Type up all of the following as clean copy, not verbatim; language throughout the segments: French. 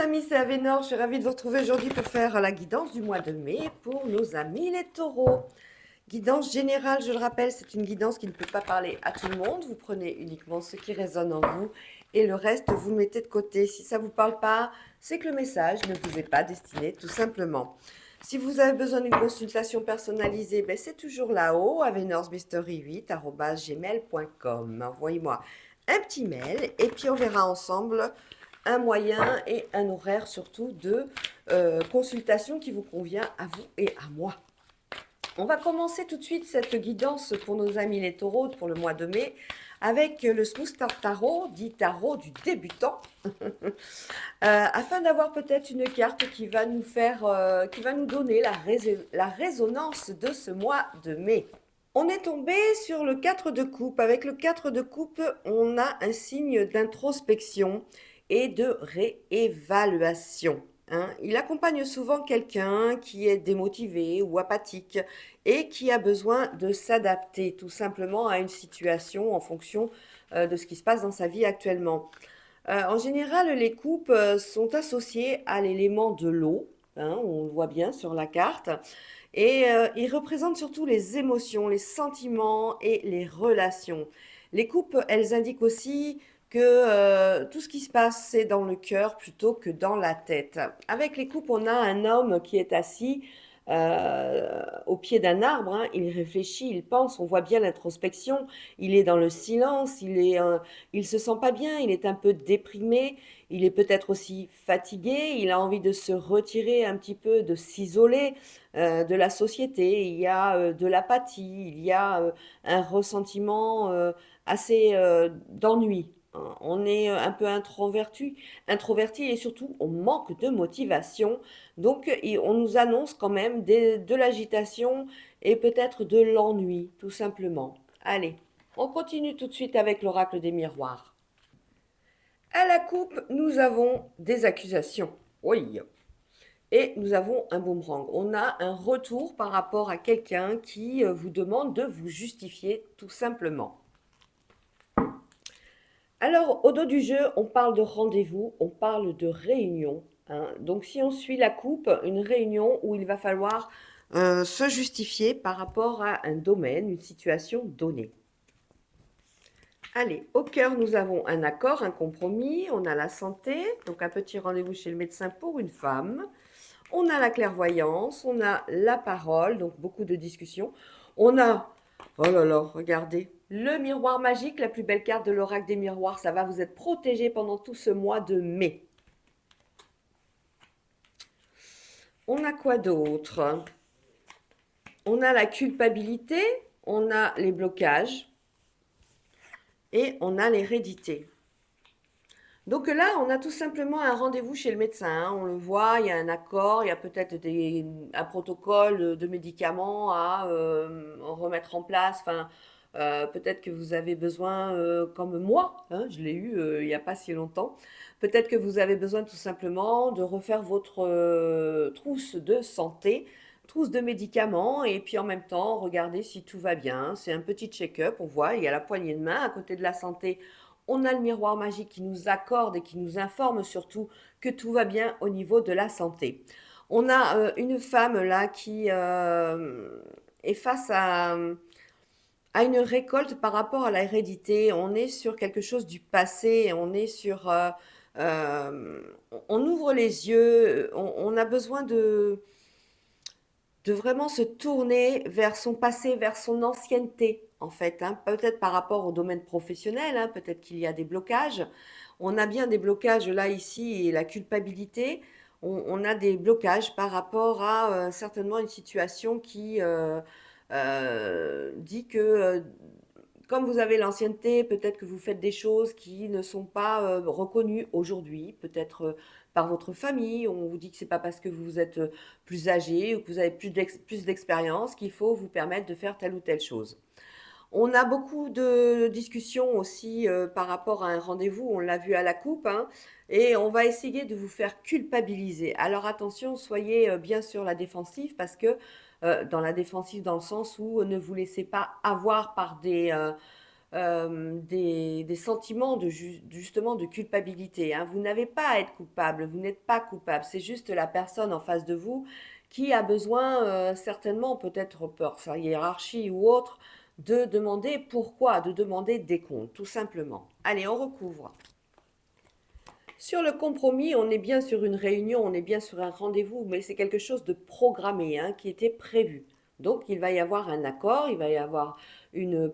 amis, c'est Avénor. Je suis ravie de vous retrouver aujourd'hui pour faire la guidance du mois de mai pour nos amis les taureaux. Guidance générale, je le rappelle, c'est une guidance qui ne peut pas parler à tout le monde. Vous prenez uniquement ce qui résonne en vous et le reste, vous le mettez de côté. Si ça ne vous parle pas, c'est que le message ne vous est pas destiné, tout simplement. Si vous avez besoin d'une consultation personnalisée, ben c'est toujours là-haut, avenorsmystery8@gmail.com. Envoyez-moi un petit mail et puis on verra ensemble un moyen et un horaire surtout de consultation qui vous convient à vous et à moi. On va commencer tout de suite cette guidance pour nos amis les taureaux pour le mois de mai avec le Smooth Start Tarot, dit tarot du débutant, afin d'avoir peut-être une carte qui va nous faire, qui va nous donner la résonance de ce mois de mai. On est tombé sur le 4 de coupe. Avec le 4 de coupe, on a un signe d'introspection et de réévaluation. Il accompagne souvent quelqu'un qui est démotivé ou apathique et qui a besoin de s'adapter tout simplement à une situation en fonction de ce qui se passe dans sa vie actuellement. En général, les coupes sont associées à l'élément de l'eau, on le voit bien sur la carte, et ils représentent surtout les émotions, les sentiments et les relations. Les coupes, elles indiquent aussi que tout ce qui se passe, c'est dans le cœur plutôt que dans la tête. Avec les coupes, on a un homme qui est assis au pied d'un arbre, il réfléchit, il pense, on voit bien l'introspection, il est dans le silence, il se sent pas bien, il est un peu déprimé, il est peut-être aussi fatigué, il a envie de se retirer un petit peu, de s'isoler de la société, il y a de l'apathie, il y a un ressentiment assez d'ennui. On est un peu introverti et surtout on manque de motivation. Donc on nous annonce quand même de l'agitation et peut-être de l'ennui, tout simplement. Allez, on continue tout de suite avec l'oracle des miroirs. À la coupe, nous avons des accusations. Oui. Et nous avons un boomerang. On a un retour par rapport à quelqu'un qui vous demande de vous justifier, tout simplement. Alors, au dos du jeu, on parle de rendez-vous, on parle de réunion. Donc, si on suit la coupe, une réunion où il va falloir se justifier par rapport à un domaine, une situation donnée. Allez, au cœur, nous avons un accord, un compromis, on a la santé, donc un petit rendez-vous chez le médecin pour une femme. On a la clairvoyance, on a la parole, donc beaucoup de discussions. On a, oh là là, regardez, le miroir magique, la plus belle carte de l'oracle des miroirs. Ça va vous être protégé pendant tout ce mois de mai. On a quoi d'autre? On a la culpabilité, on a les blocages et on a l'hérédité. Donc là, on a tout simplement un rendez-vous chez le médecin. On le voit, il y a un accord, il y a peut-être un protocole de médicaments à remettre en place. Enfin, peut-être que vous avez besoin, comme moi, je l'ai eu il n'y a pas si longtemps. Peut-être que vous avez besoin tout simplement de refaire votre trousse de santé, trousse de médicaments, et puis en même temps, regarder si tout va bien. C'est un petit check-up. On voit, il y a la poignée de main à côté de la santé. On a le miroir magique qui nous accorde et qui nous informe surtout que tout va bien au niveau de la santé. On a une femme là qui est face à une récolte par rapport à la hérédité. On est sur quelque chose du passé, on est sur... on ouvre les yeux, on a besoin de vraiment se tourner vers son passé, vers son ancienneté, en fait, peut-être par rapport au domaine professionnel, peut-être qu'il y a des blocages. On a bien des blocages là, ici, et la culpabilité. On a des blocages par rapport à certainement une situation qui dit que, comme vous avez l'ancienneté, peut-être que vous faites des choses qui ne sont pas reconnues aujourd'hui, peut-être par votre famille. On vous dit que c'est pas parce que vous êtes plus âgé ou que vous avez plus d'expérience qu'il faut vous permettre de faire telle ou telle chose. On a beaucoup de discussions aussi par rapport à un rendez-vous, on l'a vu à la coupe, et on va essayer de vous faire culpabiliser. Alors attention, soyez bien sur la défensive parce que dans la défensive dans le sens où ne vous laissez pas avoir par des sentiments justement de culpabilité, hein. Vous n'avez pas à être coupable, vous n'êtes pas coupable, c'est juste la personne en face de vous qui a besoin, certainement, peut-être par sa hiérarchie ou autre, de demander pourquoi, de demander des comptes, tout simplement. Allez, on recouvre. Sur le compromis, on est bien sur une réunion, on est bien sur un rendez-vous, mais c'est quelque chose de programmé, hein, qui était prévu. Donc il va y avoir un accord, il va y avoir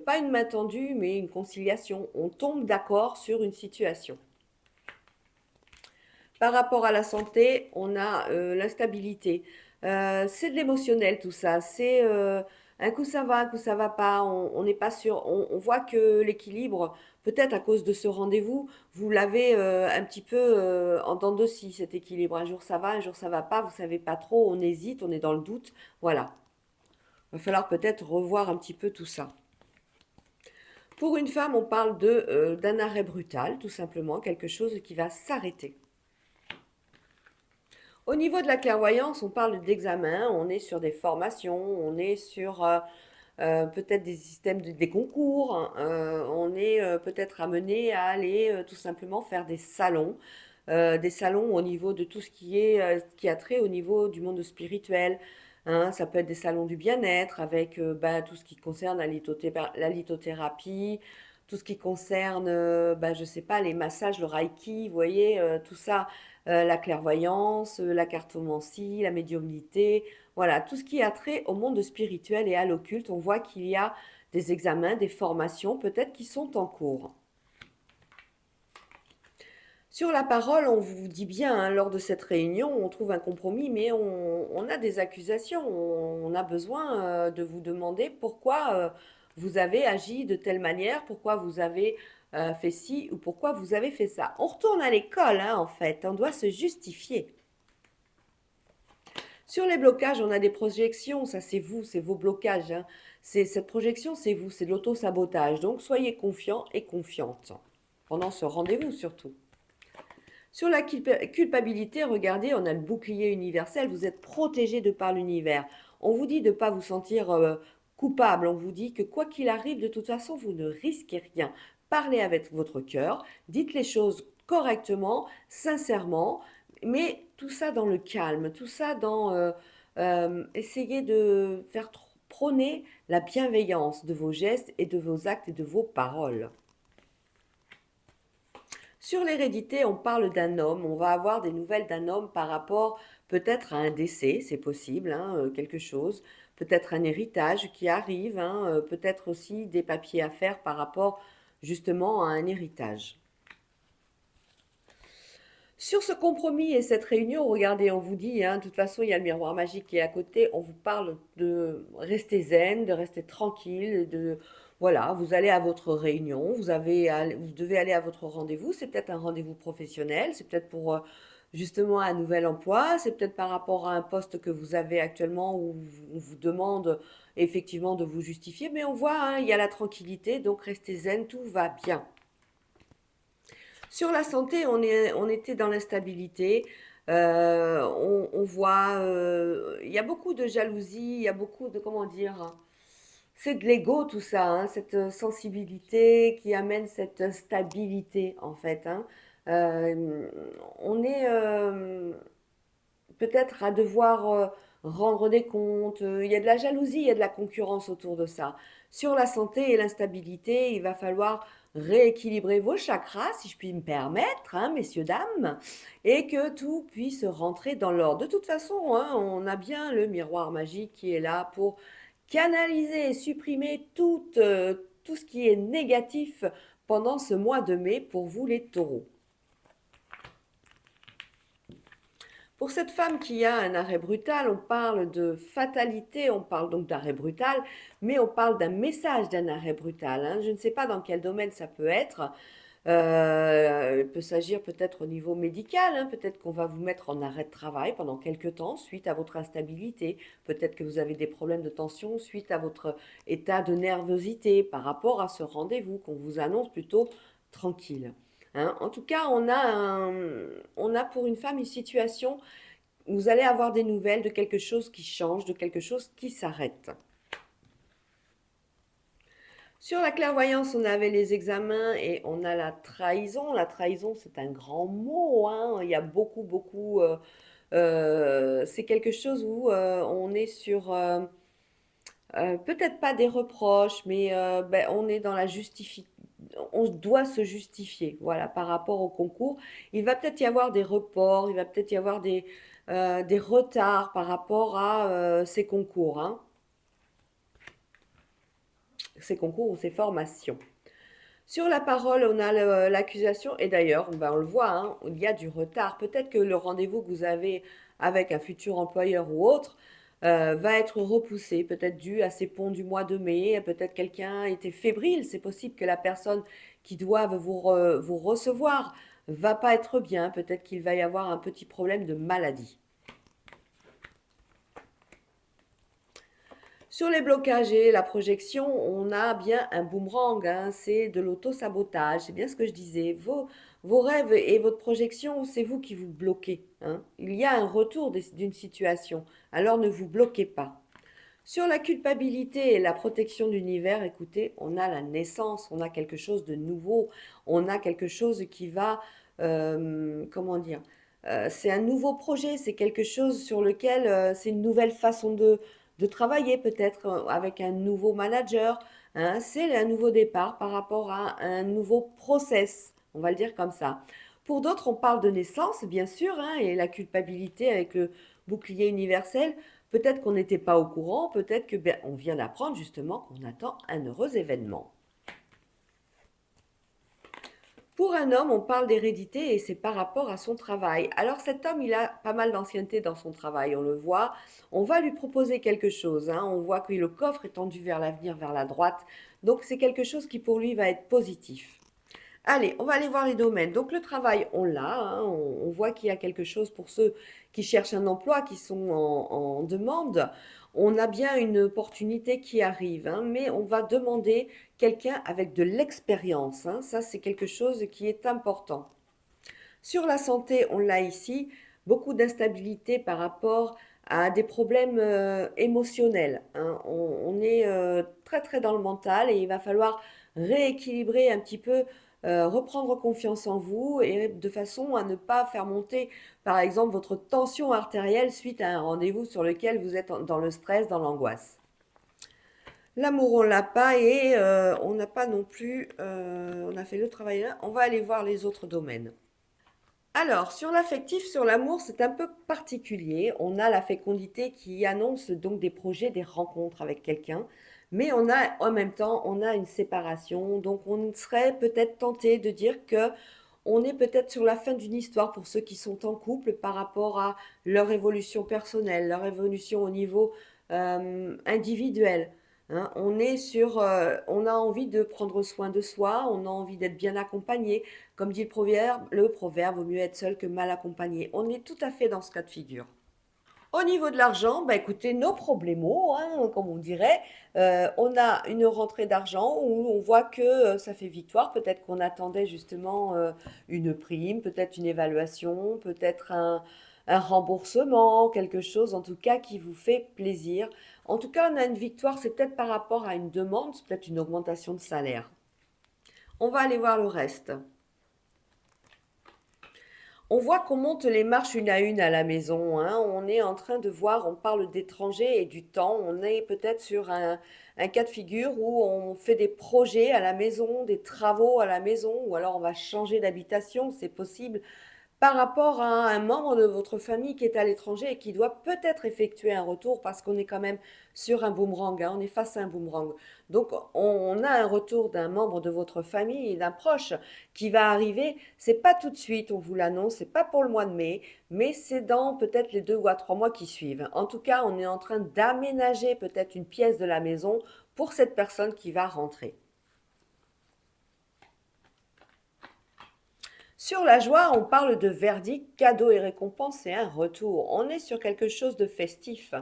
pas une main tendue, mais une conciliation. On tombe d'accord sur une situation. Par rapport à la santé, on a l'instabilité. C'est de l'émotionnel tout ça. C'est un coup ça va, un coup ça va pas. On n'est pas sûr. On voit que l'équilibre, peut-être à cause de ce rendez-vous, vous l'avez un petit peu en dents de scie, cet équilibre. Un jour ça va, un jour ça va pas. Vous savez pas trop. On hésite, on est dans le doute. Voilà. Il va falloir peut-être revoir un petit peu tout ça. Pour une femme, on parle d'un arrêt brutal, tout simplement, quelque chose qui va s'arrêter. Au niveau de la clairvoyance, on parle d'examen, on est sur des formations, on est sur peut-être des systèmes, des concours, hein, on est peut-être amené à aller tout simplement faire des salons au niveau de tout ce qui a trait au niveau du monde spirituel, hein. Ça peut être des salons du bien-être avec tout ce qui concerne la lithothérapie, tout ce qui concerne, je sais pas, les massages, le reiki, vous voyez, tout ça, la clairvoyance, la cartomancie, la médiumnité, voilà, tout ce qui a trait au monde spirituel et à l'occulte. On voit qu'il y a des examens, des formations peut-être qui sont en cours. Sur la parole, on vous dit bien, hein, lors de cette réunion, on trouve un compromis, mais on a des accusations. On a besoin de vous demander pourquoi vous avez agi de telle manière, pourquoi vous avez fait ci ou pourquoi vous avez fait ça. On retourne à l'école, hein, en fait. On doit se justifier. Sur les blocages, on a des projections, ça c'est vous, c'est vos blocages, hein. Cette projection, c'est vous, c'est de l'auto-sabotage. Donc soyez confiants et confiantes pendant ce rendez-vous surtout. Sur la culpabilité, regardez, on a le bouclier universel, vous êtes protégé de par l'univers. On vous dit de ne pas vous sentir coupable, on vous dit que quoi qu'il arrive, de toute façon, vous ne risquez rien. Parlez avec votre cœur, dites les choses correctement, sincèrement, mais tout ça dans le calme, tout ça dans essayer de faire prôner la bienveillance de vos gestes et de vos actes et de vos paroles. Sur l'hérédité, on parle d'un homme, on va avoir des nouvelles d'un homme par rapport peut-être à un décès, c'est possible, hein, quelque chose, peut-être un héritage qui arrive, hein, peut-être aussi des papiers à faire par rapport justement à un héritage. Sur ce compromis et cette réunion, regardez, on vous dit, hein, de toute façon, il y a le miroir magique qui est à côté, on vous parle de rester zen, de rester tranquille, voilà, vous allez à votre réunion, vous devez aller à votre rendez-vous, c'est peut-être un rendez-vous professionnel, c'est peut-être pour justement un nouvel emploi, c'est peut-être par rapport à un poste que vous avez actuellement où on vous demande effectivement de vous justifier, mais on voit, hein, il y a la tranquillité, donc restez zen, tout va bien. Sur la santé, on était dans l'instabilité. On voit, il y a beaucoup de jalousie, il y a beaucoup de, comment dire, c'est de l'ego tout ça, hein, cette sensibilité qui amène cette stabilité en fait, hein. On est peut-être à devoir rendre des comptes. Il y a de la jalousie, il y a de la concurrence autour de ça. Sur la santé et l'instabilité, il va falloir rééquilibrer vos chakras, si je puis me permettre, hein, messieurs, dames, et que tout puisse rentrer dans l'ordre. De toute façon, hein, on a bien le miroir magique qui est là pour canaliser et supprimer tout ce qui est négatif pendant ce mois de mai pour vous les taureaux. Pour cette femme qui a un arrêt brutal, on parle de fatalité, on parle donc d'arrêt brutal, mais on parle d'un message d'un arrêt brutal, hein. Je ne sais pas dans quel domaine ça peut être. Il peut s'agir peut-être au niveau médical, hein. Peut-être qu'on va vous mettre en arrêt de travail pendant quelques temps suite à votre instabilité. Peut-être que vous avez des problèmes de tension suite à votre état de nervosité par rapport à ce rendez-vous qu'on vous annonce plutôt tranquille, hein. En tout cas, on a pour une femme une situation où vous allez avoir des nouvelles de quelque chose qui change, de quelque chose qui s'arrête. Sur la clairvoyance, on avait les examens et on a la trahison. La trahison, c'est un grand mot, hein. Il y a beaucoup. C'est quelque chose où on est sur, peut-être pas des reproches, mais ben, on est dans la justification. On doit se justifier, voilà, par rapport au concours. Il va peut-être y avoir des reports, il va peut-être y avoir des retards par rapport à ces concours, hein, ces concours ou ces formations. Sur la parole, on a l'accusation, et d'ailleurs, ben, on le voit, hein, il y a du retard. Peut-être que le rendez-vous que vous avez avec un futur employeur ou autre va être repoussé, peut-être dû à ces ponts du mois de mai, peut-être quelqu'un était fébrile, c'est possible que la personne qui doit vous recevoir va pas être bien, peut-être qu'il va y avoir un petit problème de maladie. Sur les blocages et la projection, on a bien un boomerang, hein, c'est de l'auto-sabotage, c'est bien ce que je disais. Vos rêves et votre projection, c'est vous qui vous bloquez, hein. Il y a un retour d'une situation, alors ne vous bloquez pas. Sur la culpabilité et la protection d'univers, écoutez, on a la naissance, on a quelque chose de nouveau, on a quelque chose qui va, comment dire, c'est un nouveau projet, c'est quelque chose sur lequel c'est une nouvelle façon de travailler peut-être avec un nouveau manager, hein, c'est un nouveau départ par rapport à un nouveau process, on va le dire comme ça. Pour d'autres, on parle de naissance, bien sûr, hein, et la culpabilité avec le bouclier universel. Peut-être qu'on n'était pas au courant, peut-être que ben, on vient d'apprendre justement qu'on attend un heureux événement. Pour un homme, on parle d'hérédité et c'est par rapport à son travail. Alors cet homme, il a pas mal d'ancienneté dans son travail, on le voit. On va lui proposer quelque chose, hein. On voit que le coffre est tendu vers l'avenir, vers la droite. Donc c'est quelque chose qui pour lui va être positif. Allez, on va aller voir les domaines. Donc le travail, on l'a, hein, on voit qu'il y a quelque chose pour ceux qui cherchent un emploi, qui sont en demande. On a bien une opportunité qui arrive, hein, mais on va demander quelqu'un avec de l'expérience, hein. Ça, c'est quelque chose qui est important. Sur la santé, on l'a ici, beaucoup d'instabilité par rapport à des problèmes émotionnels, hein. On est très dans le mental et il va falloir rééquilibrer un petit peu, reprendre confiance en vous et de façon à ne pas faire monter, par exemple, votre tension artérielle suite à un rendez-vous sur lequel vous êtes dans le stress, dans l'angoisse. L'amour, on l'a pas et on n'a pas non plus, on a fait le travail là, on va aller voir les autres domaines. Alors, sur l'affectif, sur l'amour, c'est un peu particulier. On a la fécondité qui annonce donc des projets, des rencontres avec quelqu'un, mais on a en même temps, on a une séparation. Donc, on serait peut-être tenté de dire que on est peut-être sur la fin d'une histoire pour ceux qui sont en couple par rapport à leur évolution personnelle, leur évolution au niveau individuel, hein. On est sur, on a envie de prendre soin de soi, on a envie d'être bien accompagné. Comme dit le proverbe, vaut mieux être seul que mal accompagné. On est tout à fait dans ce cas de figure. Au niveau de l'argent, bah écoutez, nos problemos, hein, comme on dirait, on a une rentrée d'argent où on voit que ça fait victoire. Peut-être qu'on attendait justement une prime, peut-être une évaluation, peut-être un remboursement, quelque chose en tout cas qui vous fait plaisir. En tout cas, on a une victoire, c'est peut-être par rapport à une demande, c'est peut-être une augmentation de salaire. On va aller voir le reste. On voit qu'on monte les marches une à une à la maison, hein. On est en train de voir, on parle d'étrangers et du temps. On est peut-être sur un cas de figure où on fait des projets à la maison, des travaux à la maison, ou alors on va changer d'habitation, c'est possible par rapport à un membre de votre famille qui est à l'étranger et qui doit peut-être effectuer un retour parce qu'on est quand même sur un boomerang, hein, on est face à un boomerang. Donc on a un retour d'un membre de votre famille et d'un proche qui va arriver. C'est pas tout de suite, on vous l'annonce, c'est pas pour le mois de mai, mais c'est dans peut-être les 2 ou 3 mois qui suivent. En tout cas, on est en train d'aménager peut-être une pièce de la maison pour cette personne qui va rentrer. Sur la joie, on parle de verdict, cadeau et récompense et un retour. On est sur quelque chose de festif.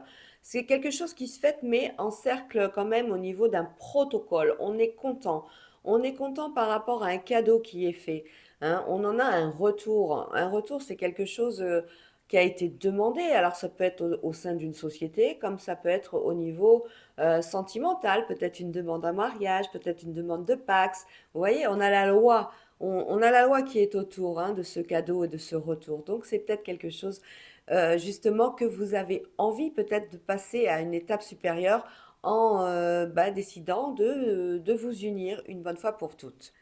C'est quelque chose qui se fête, mais en cercle quand même au niveau d'un protocole. On est content. On est content par rapport à un cadeau qui est fait, hein. On en a un retour. Un retour, c'est quelque chose qui a été demandé. Alors ça peut être au sein d'une société, comme ça peut être au niveau sentimental, peut-être une demande en mariage, peut-être une demande de Pax. Vous voyez, on a la loi. On a la loi qui est autour de ce cadeau et de ce retour. Donc c'est peut-être quelque chose justement que vous avez envie peut-être de passer à une étape supérieure en décidant de vous unir une bonne fois pour toutes.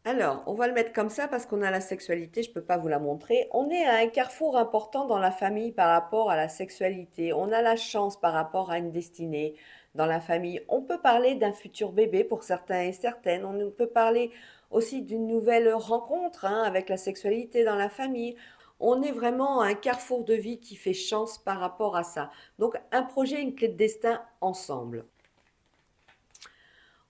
Alors, on va le mettre comme ça parce qu'on a la sexualité, je ne peux pas vous la montrer. On est à un carrefour important dans la famille par rapport à la sexualité. On a la chance par rapport à une destinée dans la famille. On peut parler d'un futur bébé pour certains et certaines. On peut parler aussi d'une nouvelle rencontre avec la sexualité dans la famille. On est vraiment à un carrefour de vie qui fait chance par rapport à ça. Donc, un projet, une clé de destin ensemble.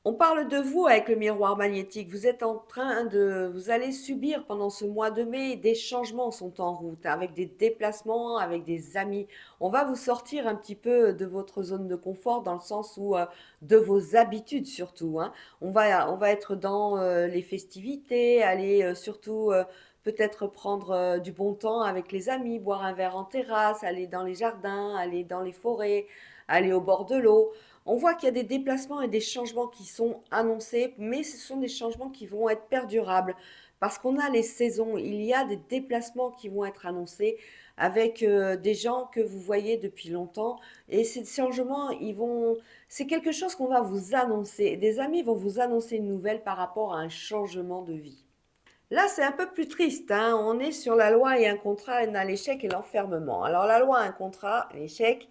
On parle de vous avec le miroir magnétique. Vous êtes en train vous allez subir pendant ce mois de mai, des changements sont en route, avec des déplacements, avec des amis. On va vous sortir un petit peu de votre zone de confort dans le sens où de vos habitudes surtout. On va être dans les festivités, aller surtout peut-être prendre du bon temps avec les amis, boire un verre en terrasse, aller dans les jardins, aller dans les forêts, aller au bord de l'eau. On voit qu'il y a des déplacements et des changements qui sont annoncés, mais ce sont des changements qui vont être perdurables parce qu'on a les saisons. Il y a des déplacements qui vont être annoncés avec des gens que vous voyez depuis longtemps et ces changements, c'est quelque chose qu'on va vous annoncer. Des amis vont vous annoncer une nouvelle par rapport à un changement de vie. Là, c'est un peu plus triste, hein. On est sur la loi et un contrat, on a l'échec et l'enfermement. Alors la loi, un contrat, l'échec.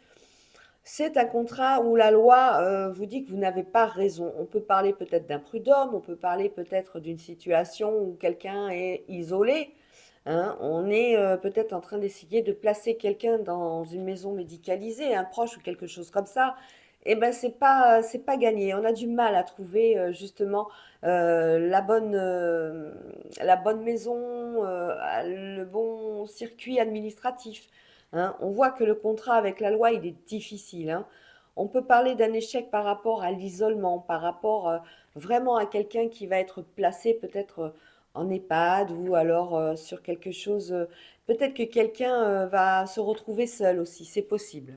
C'est un contrat où la loi vous dit que vous n'avez pas raison. On peut parler peut-être d'un prud'homme, on peut parler peut-être d'une situation où quelqu'un est isolé. On est peut-être en train d'essayer de placer quelqu'un dans une maison médicalisée, un proche ou quelque chose comme ça. Eh ben c'est pas gagné. On a du mal à trouver justement la bonne maison, le bon circuit administratif. On voit que le contrat avec la loi, il est difficile. On peut parler d'un échec par rapport à l'isolement, par rapport vraiment à quelqu'un qui va être placé peut-être en EHPAD ou alors sur quelque chose. Peut-être que quelqu'un va se retrouver seul aussi, c'est possible.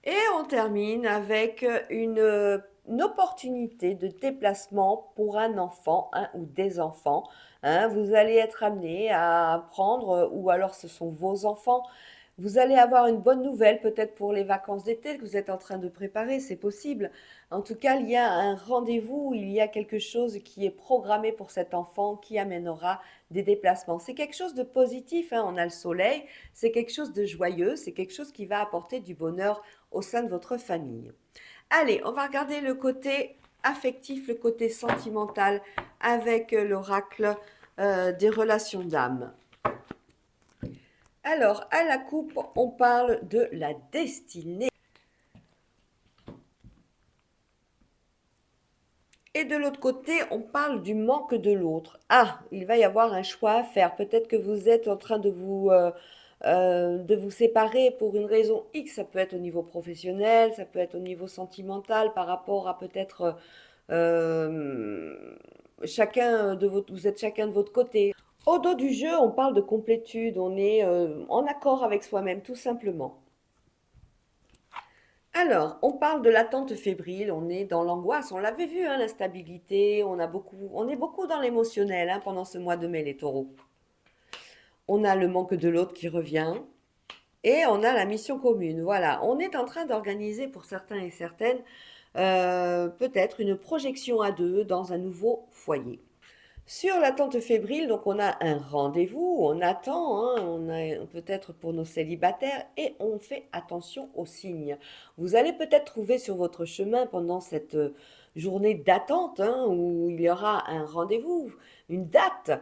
Et on termine avec une opportunité de déplacement pour un enfant, un ou des enfants. Vous allez être amené à prendre, ou alors ce sont vos enfants. Vous allez avoir une bonne nouvelle peut-être pour les vacances d'été que vous êtes en train de préparer, c'est possible. En tout cas, il y a un rendez-vous, il y a quelque chose qui est programmé pour cet enfant qui amènera des déplacements. C'est quelque chose de positif, on a le soleil, c'est quelque chose de joyeux, c'est quelque chose qui va apporter du bonheur au sein de votre famille. Allez, on va regarder le côté affectif, le côté sentimental avec l'oracle des relations d'âme. Alors, à la coupe, on parle de la destinée. Et de l'autre côté, on parle du manque de l'autre. Ah, il va y avoir un choix à faire. Peut-être que vous êtes en train de vous séparer pour une raison X. Ça peut être au niveau professionnel, ça peut être au niveau sentimental par rapport à peut-être chacun de votre, vous êtes chacun de votre côté. Au dos du jeu, on parle de complétude, on est en accord avec soi-même, tout simplement. Alors, on parle de l'attente fébrile, on est dans l'angoisse, on l'avait vu, l'instabilité, on est beaucoup dans l'émotionnel pendant ce mois de mai, les taureaux. On a le manque de l'autre qui revient et on a la mission commune. Voilà, on est en train d'organiser pour certains et certaines peut-être une projection à deux dans un nouveau foyer. Sur l'attente fébrile, donc on a un rendez-vous, on attend, on a peut-être pour nos célibataires et on fait attention aux signes. Vous allez peut-être trouver sur votre chemin pendant cette journée d'attente où il y aura un rendez-vous, une date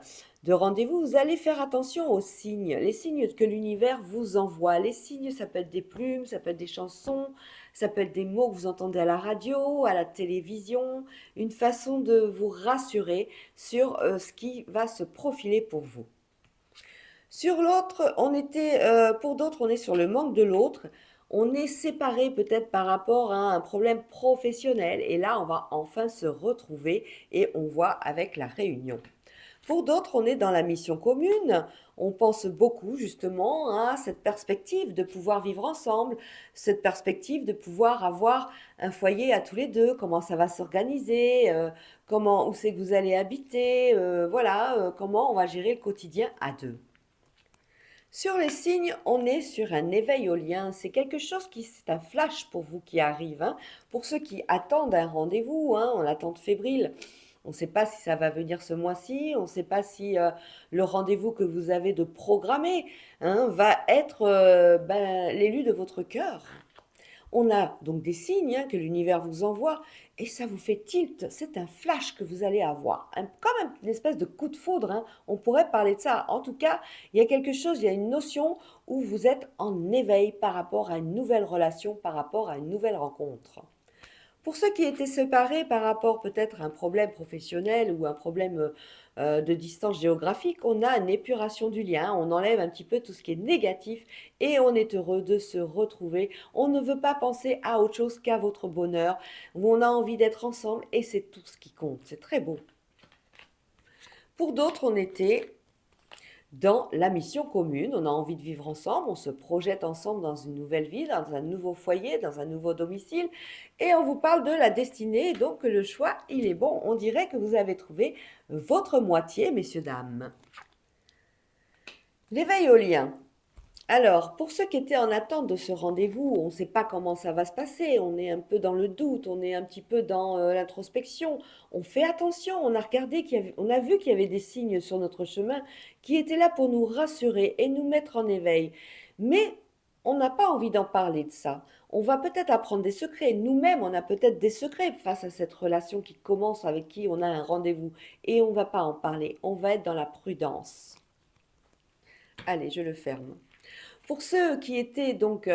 de rendez-vous. Vous allez faire attention aux signes, les signes que l'univers vous envoie. Les signes, ça peut être des plumes, ça peut être des chansons, ça peut être des mots que vous entendez à la radio, à la télévision, une façon de vous rassurer sur ce qui va se profiler pour vous. Sur l'autre, pour d'autres, on est sur le manque de l'autre. On est séparé peut-être par rapport à un problème professionnel. Et là, on va enfin se retrouver et on voit avec la réunion. Pour d'autres, on est dans la mission commune. On pense beaucoup justement à cette perspective de pouvoir vivre ensemble, cette perspective de pouvoir avoir un foyer à tous les deux, comment ça va s'organiser, comment, où c'est que vous allez habiter, voilà, comment on va gérer le quotidien à deux. Sur les signes, on est sur un éveil au lien. C'est quelque chose qui, c'est un flash pour vous qui arrive, hein. Pour ceux qui attendent un rendez-vous, hein, on l'attend fébrile. On ne sait pas si ça va venir ce mois-ci, on ne sait pas si le rendez-vous que vous avez de programmer, hein, va être l'élu de votre cœur. On a donc des signes, hein, que l'univers vous envoie et ça vous fait tilt. C'est un flash que vous allez avoir, comme une espèce de coup de foudre, hein. On pourrait parler de ça. En tout cas, il y a quelque chose, il y a une notion où vous êtes en éveil par rapport à une nouvelle relation, par rapport à une nouvelle rencontre. Pour ceux qui étaient séparés par rapport peut-être à un problème professionnel ou un problème de distance géographique, on a une épuration du lien, on enlève un petit peu tout ce qui est négatif et on est heureux de se retrouver. On ne veut pas penser à autre chose qu'à votre bonheur, où on a envie d'être ensemble et c'est tout ce qui compte. C'est très beau. Pour d'autres, on était dans la mission commune. On a envie de vivre ensemble, on se projette ensemble dans une nouvelle vie, dans un nouveau foyer, dans un nouveau domicile. Et on vous parle de la destinée, donc le choix, il est bon. On dirait que vous avez trouvé votre moitié, messieurs, dames. L'éveil au lien. Alors, pour ceux qui étaient en attente de ce rendez-vous, on ne sait pas comment ça va se passer, on est un peu dans le doute, on est un petit peu dans l'introspection, on fait attention, on a regardé on a vu qu'il y avait des signes sur notre chemin qui étaient là pour nous rassurer et nous mettre en éveil. Mais on n'a pas envie d'en parler de ça. On va peut-être apprendre des secrets. Nous-mêmes, on a peut-être des secrets face à cette relation qui commence, avec qui on a un rendez-vous. Et on ne va pas en parler, on va être dans la prudence. Allez, je le ferme. Pour ceux qui étaient donc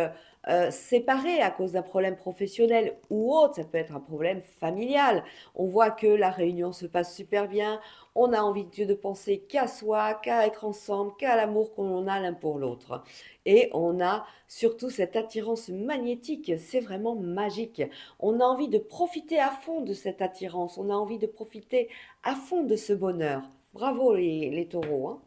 séparés à cause d'un problème professionnel ou autre, ça peut être un problème familial. On voit que la réunion se passe super bien, on a envie de penser qu'à soi, qu'à être ensemble, qu'à l'amour qu'on a l'un pour l'autre. Et on a surtout cette attirance magnétique, c'est vraiment magique. On a envie de profiter à fond de cette attirance, on a envie de profiter à fond de ce bonheur. Bravo les taureaux, hein.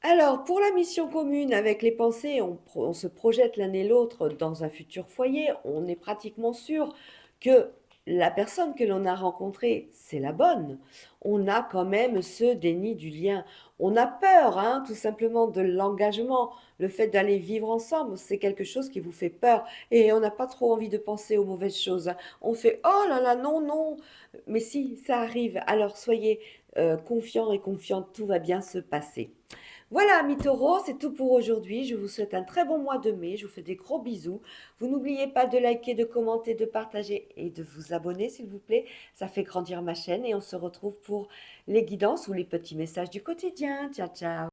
Alors, pour la mission commune, avec les pensées, on se projette l'un et l'autre dans un futur foyer. On est pratiquement sûr que la personne que l'on a rencontrée, c'est la bonne. On a quand même ce déni du lien. On a peur, hein, tout simplement, de l'engagement. Le fait d'aller vivre ensemble, c'est quelque chose qui vous fait peur. Et on n'a pas trop envie de penser aux mauvaises choses, hein. On fait, oh là là, non, non. Mais si, ça arrive. Alors soyez confiants et confiantes, tout va bien se passer. Voilà, amis taureaux, c'est tout pour aujourd'hui. Je vous souhaite un très bon mois de mai. Je vous fais des gros bisous. Vous n'oubliez pas de liker, de commenter, de partager et de vous abonner, s'il vous plaît. Ça fait grandir ma chaîne et on se retrouve pour les guidances ou les petits messages du quotidien. Ciao, ciao.